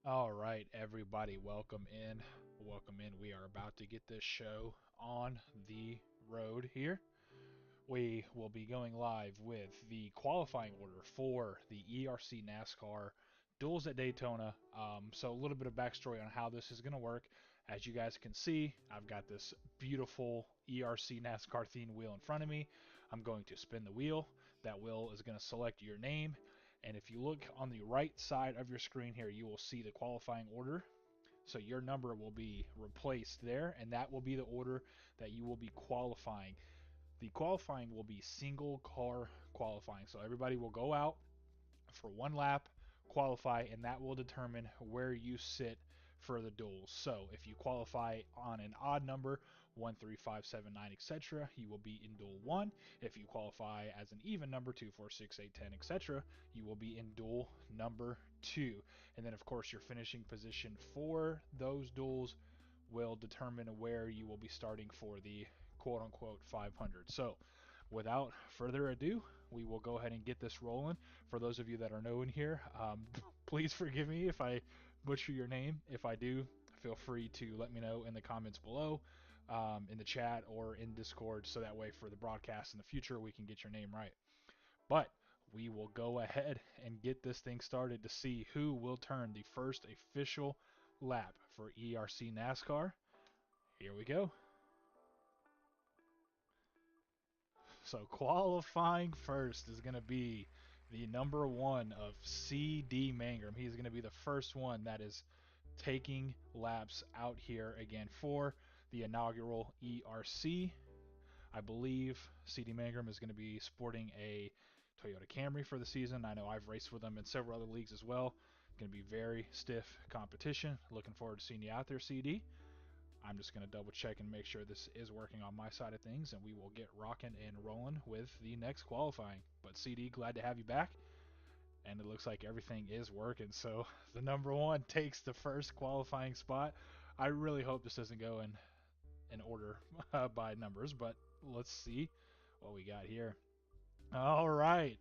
All right, everybody, welcome in. Welcome in. We are about to get this show on the road here. We will be going live with the qualifying order for the ERC NASCAR duels at Daytona. So, a little bit of backstory on how this is going to work. As you guys can see, I've got this beautiful ERC NASCAR themed wheel in front of me. I'm going to spin the wheel. That wheel is going to select your name. And if you look on the right side of your screen here, you will see the qualifying order. So your number will be replaced there, and that will be the order that you will be qualifying. The qualifying will be single car qualifying. So everybody will go out for one lap, qualify, and that will determine where you sit for the duels. So if you qualify on an odd number, 1, 3, 5, 7, 9, etc., you will be in duel 1. If you qualify as an even number, 2, 4, 6, 8, 10, etc., you will be in duel number 2. And then, of course, your finishing position for those duels will determine where you will be starting for the quote unquote 500. So, without further ado, we will go ahead and get this rolling. For those of you that are new in here, please forgive me if I butcher your name. If I do, feel free to let me know in the comments below, in the chat, or in Discord, so that way for the broadcast in the future we can get your name right. But we will go ahead and get this thing started to see who will turn the first official lap for ERC NASCAR. Here we go. So qualifying first is going to be the number 1 of CD Mangrum. He's going to be the first one that is taking laps out here again for the inaugural ERC. I believe CD Mangrum is going to be sporting a Toyota Camry for the season. I know I've raced with them in several other leagues as well. Going to be very stiff competition. Looking forward to seeing you out there, CD. I'm just going to double check and make sure this is working on my side of things, and we will get rocking and rolling with the next qualifying. But CD, glad to have you back, and it looks like everything is working. So the number 1 takes the first qualifying spot. I really hope this doesn't go in order by numbers, but let's see what we got here. All right,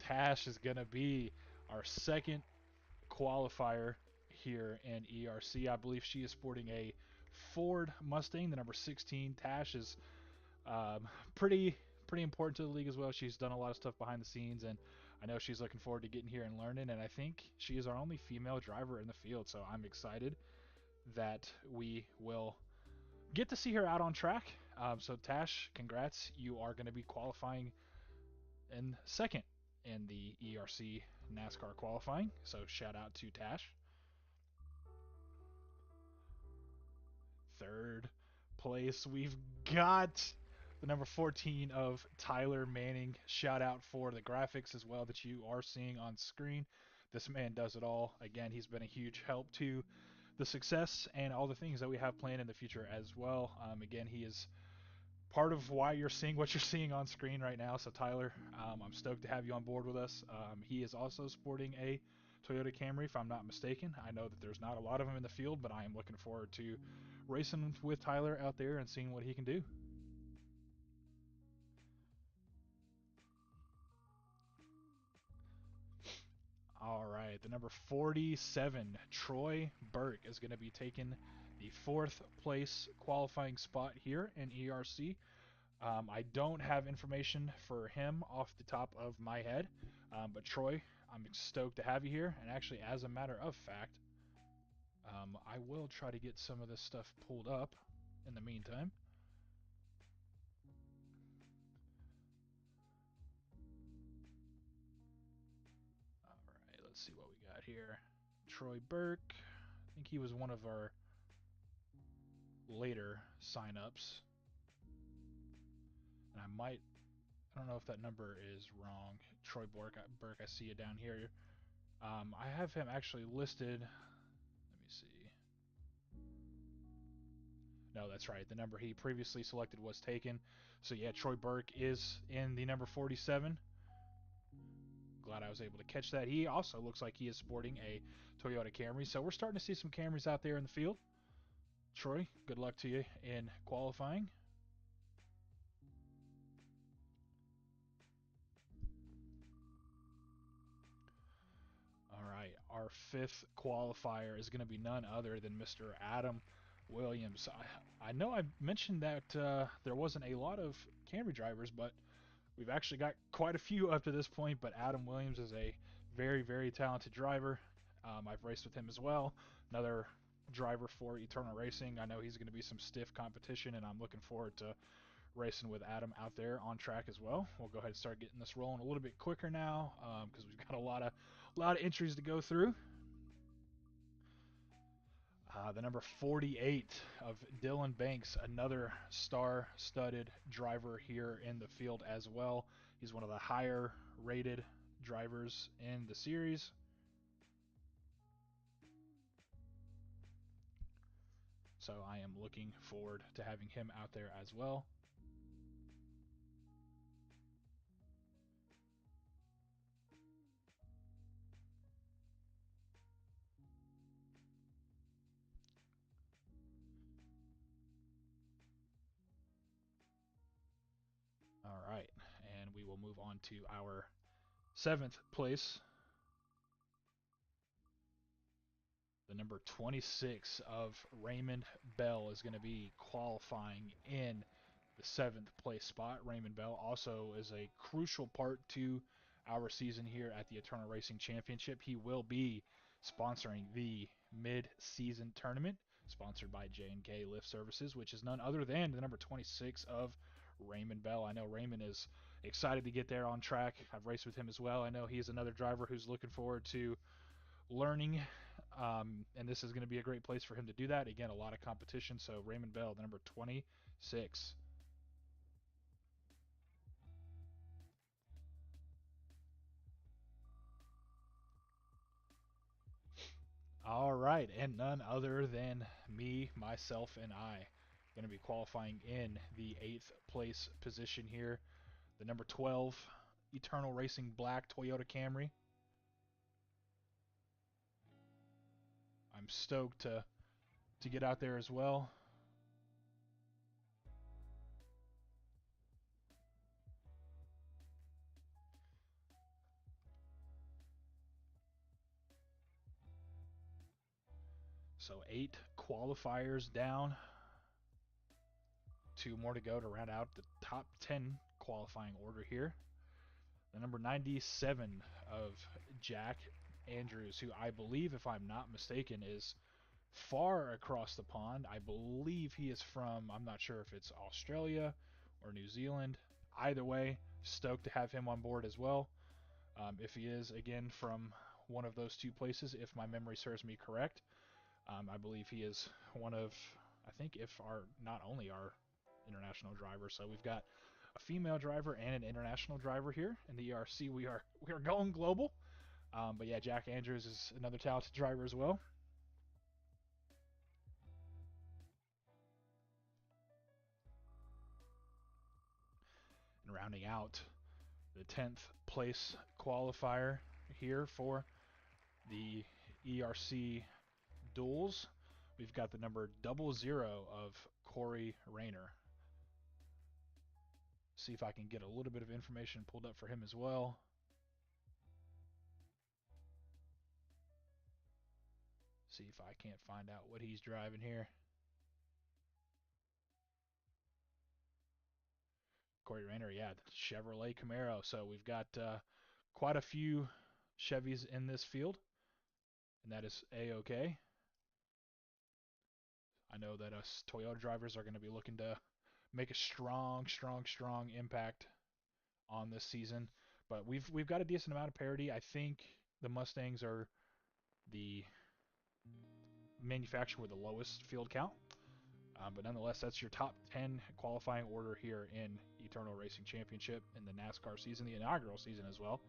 Tash is going to be our second qualifier here in ERC. I believe she is sporting a Ford Mustang, the number 16. Tash is pretty important to the league as well. She's done a lot of stuff behind the scenes, and I know she's looking forward to getting here and learning. And I think she is our only female driver in the field, so I'm excited that we will get to see her out on track. So Tash, congrats! You are going to be qualifying in second in the ERC NASCAR qualifying. So shout out to Tash. Third place, we've got the number 14 of Tyler Manning. Shout out for the graphics as well that you are seeing on screen. This man does it all. Again, he's been a huge help to the success and all the things that we have planned in the future as well. Again, he is part of why you're seeing what you're seeing on screen right now. So Tyler, I'm stoked to have you on board with us. He is also sporting a Toyota Camry, if I'm not mistaken. I know that there's not a lot of them in the field, but I am looking forward to racing with Tyler out there and seeing what he can do. All right, the number 47, Troy Burke, is going to be taking the 4th place qualifying spot here in ERC. I don't have information for him off the top of my head, but Troy, I'm stoked to have you here. And actually, as a matter of fact, I will try to get some of this stuff pulled up in the meantime. All right, let's see what we got here. Troy Burke, I think he was one of our later signups. And I don't know if that number is wrong. Troy Burke, I see you down here. I have him actually listed. Let me see. No, that's right. The number he previously selected was taken. So yeah, Troy Burke is in the number 47. Glad I was able to catch that. He also looks like he is sporting a Toyota Camry. So we're starting to see some Camrys out there in the field. Troy, good luck to you in qualifying. All right, our fifth qualifier is going to be none other than Mr. Adam Williams. I know I mentioned that there wasn't a lot of Camry drivers, but we've actually got quite a few up to this point. But Adam Williams is a very, very talented driver. I've raced with him as well. Another driver for Eternal Racing. I know he's going to be some stiff competition, and I'm looking forward to racing with Adam out there on track as well. We'll go ahead and start getting this rolling a little bit quicker now because we've got a lot of entries to go through. The number 48 of Dylan Banks, another star-studded driver here in the field as well. He's one of the higher rated drivers in the series. So I am looking forward to having him out there as well. All right, and we will move on to our 7th place. The number 26 of Raymond Bell is going to be qualifying in the 7th place spot. Raymond Bell also is a crucial part to our season here at the Eternal Racing Championship. He will be sponsoring the mid-season tournament, sponsored by J&K Lift Services, which is none other than the number 26 of Raymond Bell. I know Raymond is excited to get there on track. I've raced with him as well. I know he's another driver who's looking forward to learning, and this is going to be a great place for him to do that. Again, a lot of competition. So Raymond Bell, the number 26. All right, and none other than me, myself, and I going to be qualifying in the 8th place position here. The number 12 Eternal Racing Black Toyota Camry. I'm stoked to get out there as well. So 8 qualifiers down. 2 more to go to round out the top 10 qualifying order here. The number 97 of Jack Andrews, who I believe, if I'm not mistaken, is far across the pond. I believe he is from, I'm not sure if it's Australia or New Zealand. Either way, stoked to have him on board as well. If he is, again, from one of those 2 places, if my memory serves me correct. I believe he is one of, I think, if our, not only our international driver. So we've got a female driver and an international driver here in the ERC. We are going global. But yeah, Jack Andrews is another talented driver as well. And rounding out the 10th place qualifier here for the ERC duels, we've got the number 00 of Corey Rayner. See if I can get a little bit of information pulled up for him as well. See if I can't find out what he's driving here. Corey Rayner, yeah, Chevrolet Camaro. So we've got quite a few Chevys in this field, and that is A-OK. I know that us Toyota drivers are going to be looking to make a strong impact on this season. But we've got a decent amount of parity. I think the Mustangs are the manufacturer with the lowest field count. But nonetheless, that's your top 10 qualifying order here in Eternal Racing Championship in the NASCAR season, the inaugural season as well.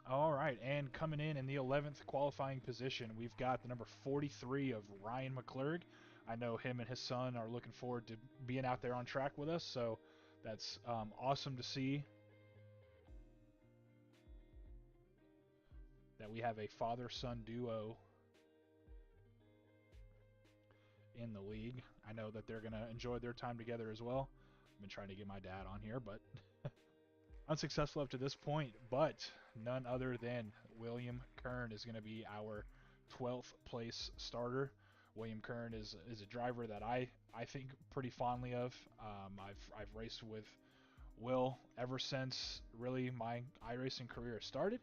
All right, and coming in the 11th qualifying position, we've got the number 43 of Ryan McClurg. I know him and his son are looking forward to being out there on track with us, so that's awesome to see that we have a father-son duo in the league. I know that they're going to enjoy their time together as well. I've been trying to get my dad on here, but unsuccessful up to this point, but none other than William Kern is going to be our 12th place starter. William Kern is a driver that I think pretty fondly of. I've raced with Will ever since really my iRacing career started.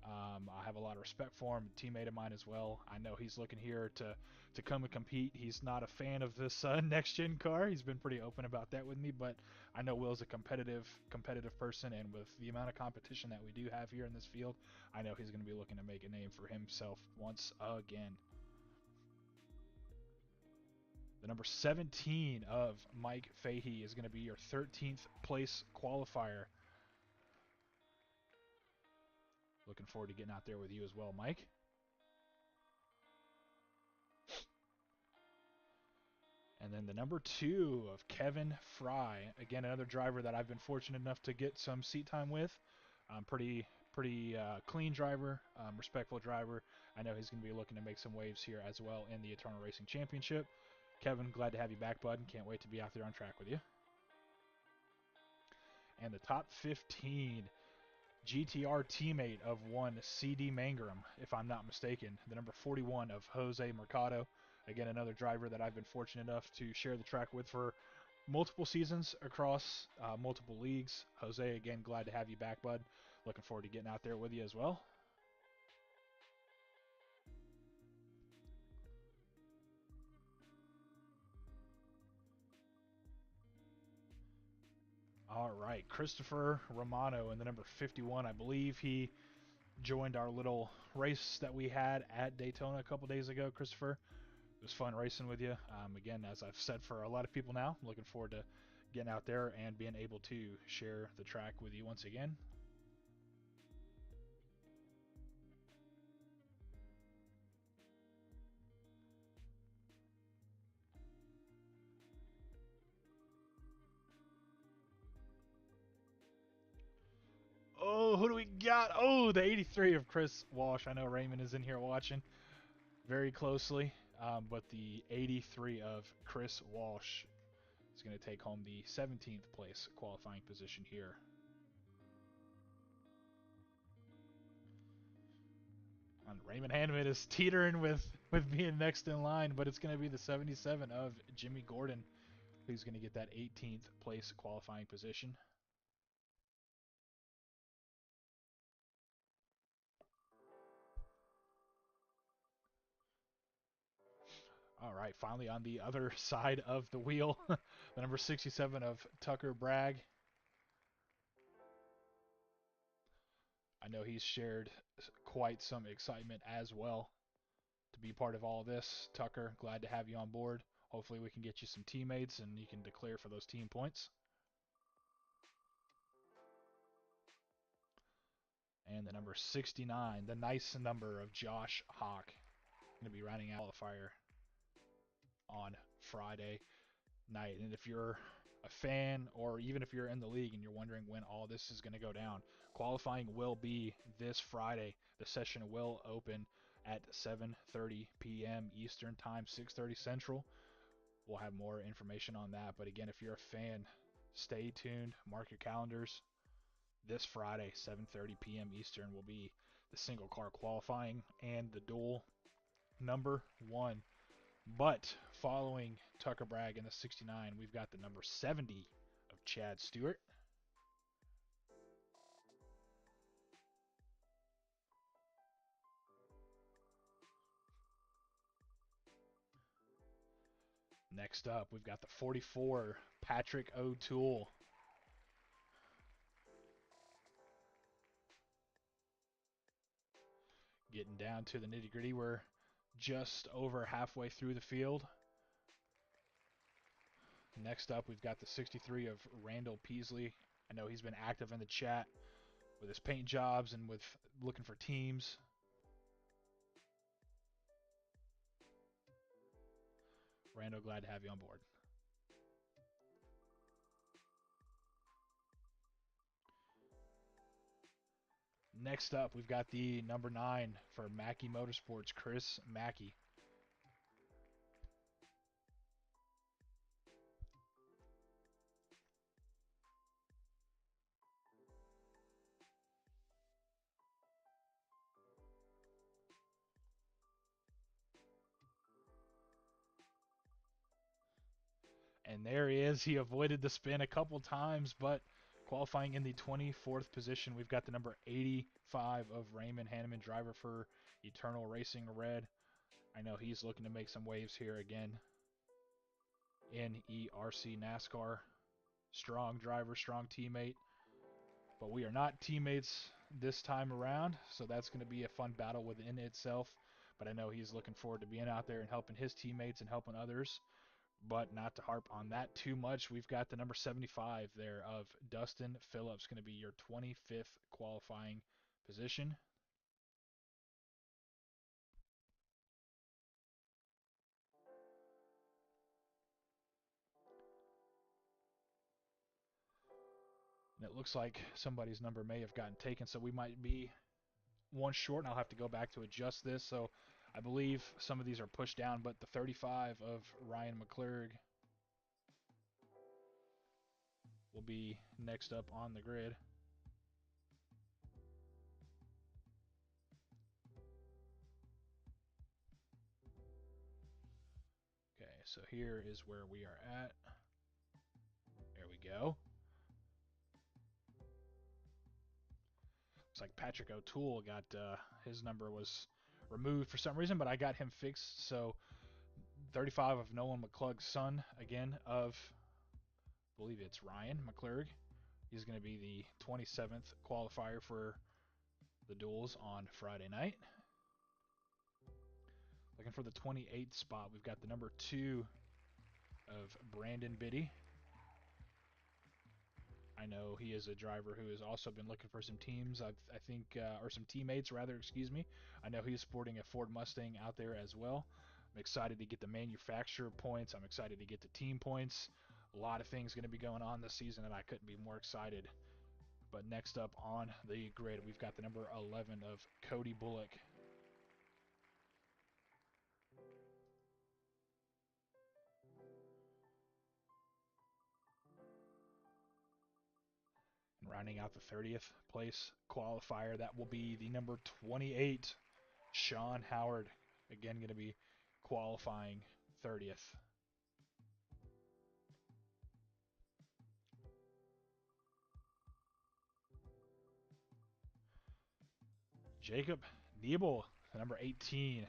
I have a lot of respect for him, a teammate of mine as well. I know he's looking here to come and compete. He's not a fan of this next gen car. He's been pretty open about that with me, but I know Will's a competitive person, and with the amount of competition that we do have here in this field, I know he's going to be looking to make a name for himself once again. The number 17 of Mike Fahey is going to be your 13th place qualifier. Looking forward to getting out there with you as well, Mike. And then the number 2 of Kevin Fry. Again, another driver that I've been fortunate enough to get some seat time with. Pretty clean driver, respectful driver. I know he's going to be looking to make some waves here as well in the Eternal Racing Championship. Kevin, glad to have you back, bud, and can't wait to be out there on track with you. And the top 15 GTR teammate of one CD Mangrum, if I'm not mistaken. The number 41 of Jose Mercado. Again, another driver that I've been fortunate enough to share the track with for multiple seasons across multiple leagues. Jose, again, glad to have you back, bud. Looking forward to getting out there with you as well. All right, Christopher Romano in the number 51. I believe he joined our little race that we had at Daytona a couple days ago. Christopher, it was fun racing with you. Again, as I've said for a lot of people now, I'm looking forward to getting out there and being able to share the track with you once again. Oh, who do we got? Oh, the 83 of Chris Walsh. I know Raymond is in here watching very closely, but the 83 of Chris Walsh is going to take home the 17th place qualifying position here. And Raymond Hanneman is teetering with being next in line, but it's going to be the 77 of Jimmy Gordon who's going to get that 18th place qualifying position. All right, finally on the other side of the wheel, the number 67 of Tucker Bragg. I know he's shared quite some excitement as well to be part of all of this. Tucker, glad to have you on board. Hopefully we can get you some teammates and you can declare for those team points. And the number 69, the nice number of Josh Hawk. Going to be running out qualifier on Friday night. And if you're a fan or even if you're in the league and you're wondering when all this is going to go down, qualifying will be this Friday. The session will open at 7:30 p.m. Eastern Time, 6:30 Central. We'll have more information on that. But again, if you're a fan, stay tuned. Mark your calendars. This Friday, 7:30 p.m. Eastern, will be the single car qualifying and the duel number 1. But following Tucker Bragg in the 69, we've got the number 70 of Chad Stewart. Next up, we've got the 44, Patrick O'Toole. Getting down to the nitty-gritty, we're just over halfway through the field. Next up, we've got the 63 of Randall Peasley. I know he's been active in the chat with his paint jobs and with looking for teams. Randall, glad to have you on board. Next up, we've got the number 9 for Mackey Motorsports, Chris Mackey. And there he is. He avoided the spin a couple times, but qualifying in the 24th position, we've got the number 85 of Raymond Hanneman, driver for Eternal Racing Red. I know he's looking to make some waves here again in ERC NASCAR. Strong driver, strong teammate. But we are not teammates this time around, so that's going to be a fun battle within itself. But I know he's looking forward to being out there and helping his teammates and helping others. But not to harp on that too much, we've got the number 75 there of Dustin Phillips, going to be your 25th qualifying position. And it looks like somebody's number may have gotten taken, so we might be one short, and I'll have to go back to adjust this. So I believe some of these are pushed down, but the 35 of Ryan McClurg will be next up on the grid. Okay, so here is where we are at. There we go. Looks like Patrick O'Toole got his number was removed for some reason, but I got him fixed. So 35 of Nolan McClug's son, again, of, I believe it's Ryan McClurg. He's going to be the 27th qualifier for the duels on Friday night. Looking for the 28th spot, we've got the number 2 of Brandon Biddy. I know he is a driver who has also been looking for some teams, I think, or some teammates, rather, excuse me. I know he's sporting a Ford Mustang out there as well. I'm excited to get the manufacturer points. I'm excited to get the team points. A lot of things going to be going on this season, and I couldn't be more excited. But next up on the grid, we've got the number 11 of Cody Bullock. And rounding out the 30th place qualifier, that will be the number 28, Sean Howard. Again, going to be qualifying 30th. Jacob Niebel, number 18,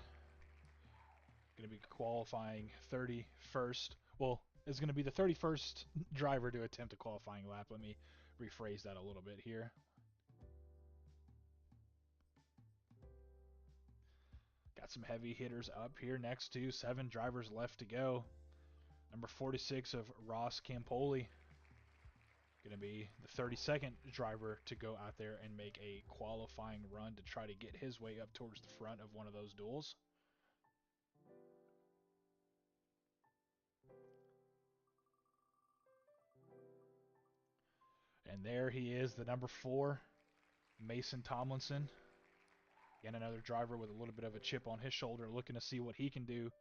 going to be qualifying 31st. Well, is going to be the 31st driver to attempt a qualifying lap. Let me rephrase that a little bit here. Got some heavy hitters up here next to 7 drivers left to go. Number 46 of Ross Campoli, going to be the 32nd driver to go out there and make a qualifying run to try to get his way up towards the front of one of those duels. And there he is, the number 4, Mason Tomlinson. Again, another driver with a little bit of a chip on his shoulder, looking to see what he can do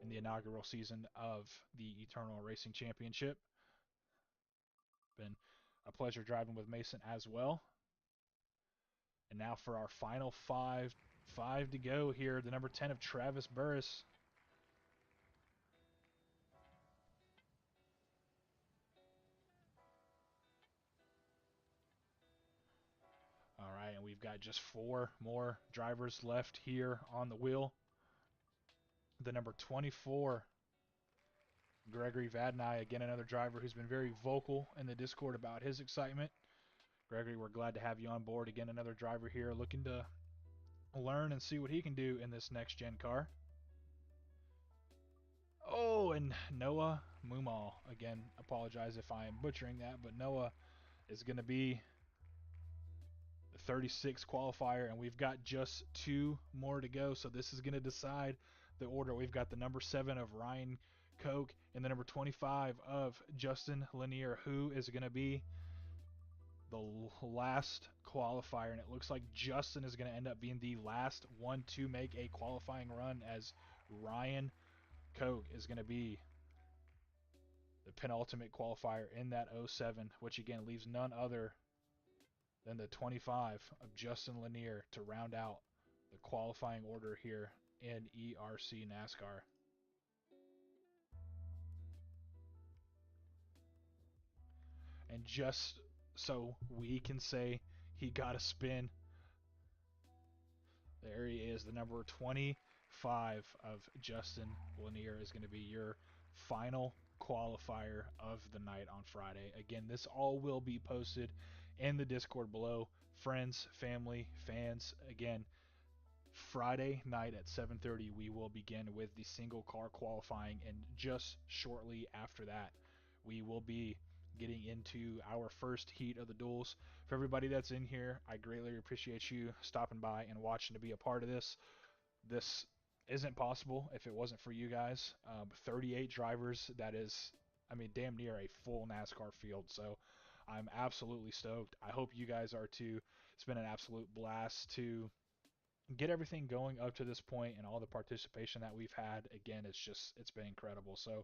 in the inaugural season of the Eternal Racing Championship. Been a pleasure driving with Mason as well. And now for our final five to go here, the number 10 of Travis Burris. All right, and we've got just 4 more drivers left here on the wheel. The number 24, Gregory Vadnai, again another driver who's been very vocal in the Discord about his excitement. Gregory, we're glad to have you on board. Again, another driver here looking to learn and see what he can do in this next-gen car. Oh, and Noah Mumal. Again, apologize if I am butchering that, but Noah is going to be the 36th qualifier, and we've got just 2 more to go, so this is going to decide the order. We've got the number 7 of Ryan Koch and the number 25 of Justin Lanier, who is going to be the last qualifier, and it looks like Justin is going to end up being the last one to make a qualifying run, as Ryan Koch is going to be the penultimate qualifier in that 07, which again leaves none other than the 25 of Justin Lanier to round out the qualifying order here in ERC NASCAR. And just so we can say he got a spin, there he is. The number 25 of Justin Lanier is going to be your final qualifier of the night on Friday. Again, this all will be posted in the Discord below. Friends, family, fans, again, Friday night at 7:30 we will begin with the single car qualifying, and just shortly after that we will be getting into our first heat of the duels. For everybody that's in here, I greatly appreciate you stopping by and watching to be a part of this. This isn't possible if it wasn't for you guys. 38 drivers, that is, I mean, damn near a full NASCAR field. So I'm absolutely stoked. I hope you guys are too. It's been an absolute blast to get everything going up to this point, and all the participation that we've had. Again, it's been incredible. So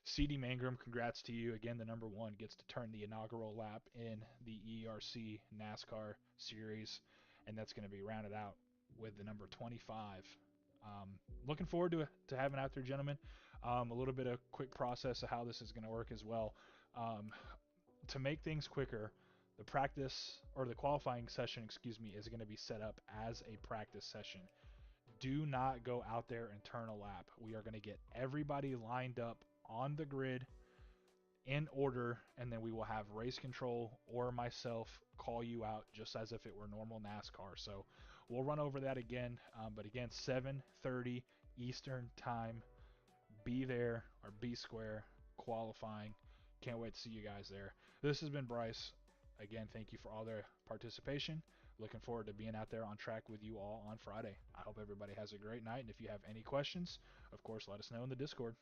CD Mangrum, congrats to you again. The number one gets to turn the inaugural lap in the ERC NASCAR series, and that's going to be rounded out with the number 25. Looking forward to having out there, gentlemen. A little bit of quick process of how this is going to work as well. To make things quicker, the practice, or the qualifying session, excuse me, is going to be set up as a practice session. Do not go out there and turn a lap. We are going to get everybody lined up on the grid in order, and then we will have race control or myself call you out just as if it were normal NASCAR. So we'll run over that again, but again, 7:30 Eastern time. Be there, or be square, qualifying. Can't wait to see you guys there. This has been Bryce. Again, thank you for all their participation. Looking forward to being out there on track with you all on Friday. I hope everybody has a great night, and if you have any questions, of course, let us know in the Discord.